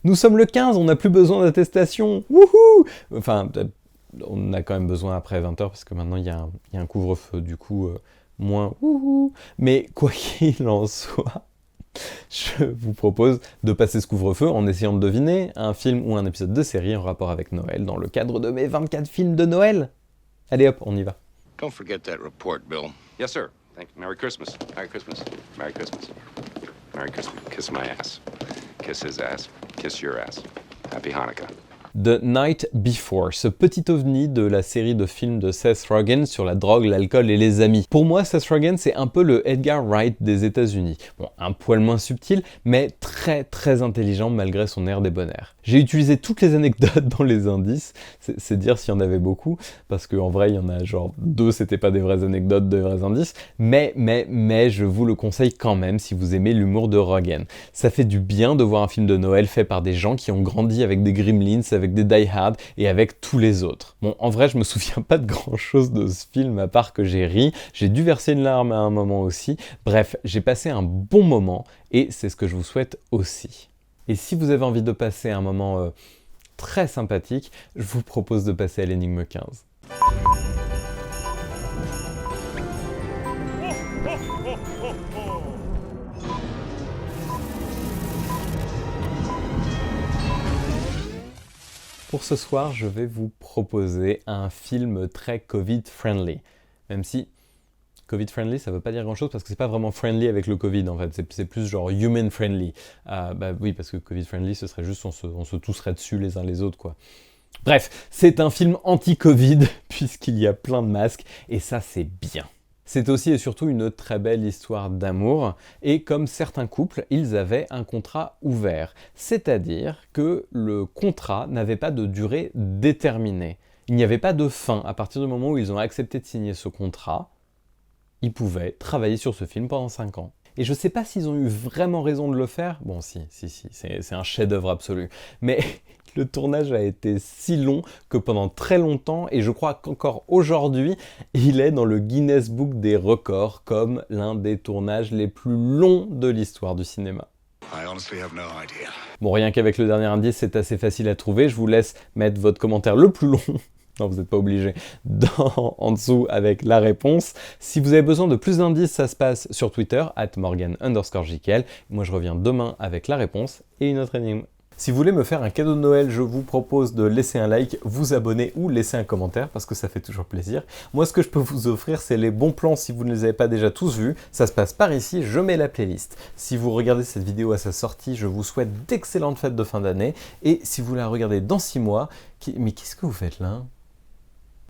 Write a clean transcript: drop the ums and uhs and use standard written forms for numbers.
Nous sommes le 15, on n'a plus besoin d'attestation. Wouhou! Enfin, on a quand même besoin après 20h parce que maintenant il y a un couvre-feu, du coup, moins wouhou. Mais quoi qu'il en soit, je vous propose de passer ce couvre-feu en essayant de deviner un film ou un épisode de série en rapport avec Noël dans le cadre de mes 24 films de Noël. Allez hop, on y va. Don't forget that report, Bill. Yes, sir. Thank you. Merry Christmas. Merry Christmas. Merry Christmas. Merry Christmas. Kiss my ass. Kiss his ass. Kiss your ass. Happy Hanukkah. The Night Before, ce petit ovni de la série de films de Seth Rogen sur la drogue, l'alcool et les amis. Pour moi, Seth Rogen, c'est un peu le Edgar Wright des États-Unis. Bon, un poil moins subtil, mais très très intelligent malgré son air débonnaire. J'ai utilisé toutes les anecdotes dans les indices, c'est dire s'il y en avait beaucoup, parce qu'en vrai, il y en a genre 2, c'était pas des vraies anecdotes, des vrais indices, mais je vous le conseille quand même si vous aimez l'humour de Rogen. Ça fait du bien de voir un film de Noël fait par des gens qui ont grandi avec des Gremlins, avec des Die Hard et avec tous les autres. Bon, en vrai, je me souviens pas de grand chose de ce film à part que j'ai ri, j'ai dû verser une larme à un moment aussi. Bref, j'ai passé un bon moment et c'est ce que je vous souhaite aussi. Et si vous avez envie de passer un moment très sympathique, je vous propose de passer à l'énigme 15. Pour ce soir, je vais vous proposer un film très Covid-friendly. Même si Covid-friendly, ça veut pas dire grand-chose parce que c'est pas vraiment friendly avec le Covid en fait, c'est plus genre human-friendly. Bah oui, parce que Covid-friendly, ce serait juste on se tousserait dessus les uns les autres quoi. Bref, c'est un film anti-Covid puisqu'il y a plein de masques et ça c'est bien. C'est aussi et surtout une très belle histoire d'amour, et comme certains couples, ils avaient un contrat ouvert. C'est-à-dire que le contrat n'avait pas de durée déterminée. Il n'y avait pas de fin. À partir du moment où ils ont accepté de signer ce contrat, ils pouvaient travailler sur ce film pendant 5 ans. Et je sais pas s'ils ont eu vraiment raison de le faire. Bon, si, c'est un chef-d'œuvre absolu. Mais le tournage a été si long que pendant très longtemps, et je crois qu'encore aujourd'hui, il est dans le Guinness Book des records comme l'un des tournages les plus longs de l'histoire du cinéma. Bon, rien qu'avec le dernier indice, c'est assez facile à trouver. Je vous laisse mettre votre commentaire le plus long. Non, vous n'êtes pas obligé, en dessous avec la réponse. Si vous avez besoin de plus d'indices, ça se passe sur Twitter, @morgan_jkel. Moi, je reviens demain avec la réponse et une autre énigme. Si vous voulez me faire un cadeau de Noël, je vous propose de laisser un like, vous abonner ou laisser un commentaire parce que ça fait toujours plaisir. Moi, ce que je peux vous offrir, c'est les bons plans si vous ne les avez pas déjà tous vus. Ça se passe par ici, je mets la playlist. Si vous regardez cette vidéo à sa sortie, je vous souhaite d'excellentes fêtes de fin d'année. Et si vous la regardez dans 6 mois, mais qu'est-ce que vous faites là ?